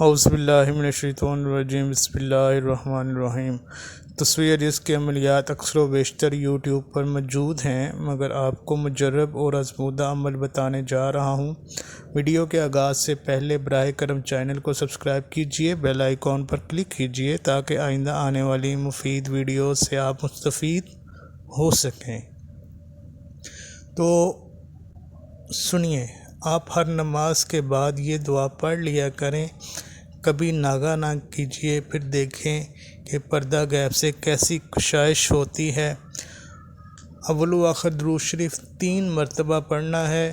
اعوذ باللہ من الشیطان الرجیم بسم اللہ الرحمن الرحیم۔ تصویر رزق کے عملیات اکثر و بیشتر یوٹیوب پر موجود ہیں، مگر آپ کو مجرب اور آزمودہ عمل بتانے جا رہا ہوں۔ ویڈیو کے آغاز سے پہلے براہ کرم چینل کو سبسکرائب کیجئے، بیل آئیکن پر کلک کیجئے تاکہ آئندہ آنے والی مفید ویڈیو سے آپ مستفید ہو سکیں۔ تو سنیے، آپ ہر نماز کے بعد یہ دعا پڑھ لیا کریں، کبھی ناگہ نہ کیجیے، پھر دیکھیں کہ پردہ غیب سے کیسی کشائش ہوتی ہے۔ اول و آخر درود شریف 3 مرتبہ پڑھنا ہے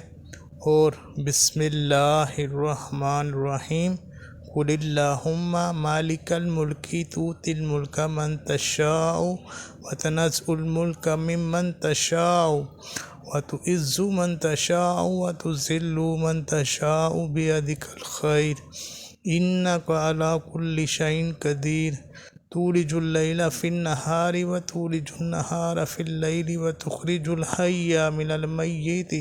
اور بسم اللہ الرحمن الرحیم۔ قل اللہم مالک الملک تؤتی الملک من تشاء وتنزع الملک ممن تشاء وتعز من تشاء وتذل من تشاء بیدک الخیر انک علی کل شیء قدیر تولج اللیل فی النہار وتولج النہار فی اللیل وتخرج الحی من المیت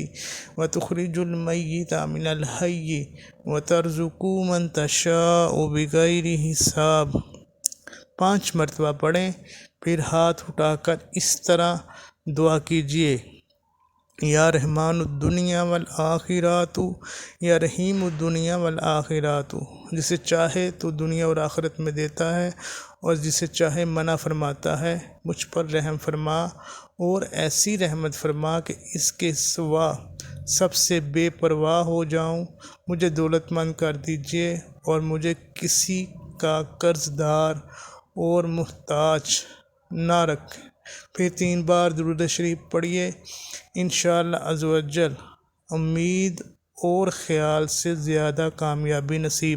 وتخرج المیت من الحی وترزق من تشاء بغیر حساب۔ 5 مرتبہ پڑھیں، پھر ہاتھ اٹھا کر اس طرح دعا کیجیے: یا رحمان الدنیا والآخرات یا رحیم الدنیا والآخرات۔ جسے چاہے تو دنیا اور آخرت میں دیتا ہے اور جسے چاہے منع فرماتا ہے، مجھ پر رحم فرما اور ایسی رحمت فرما کہ اس کے سوا سب سے بے پرواہ ہو جاؤں۔ مجھے دولت مند کر دیجیے اور مجھے کسی کا قرض دار اور محتاج نہ رکھیں۔ پھر 3 بار درود شریف پڑھیے، انشاءاللہ عز و جل امید اور خیال سے زیادہ کامیابی نصیب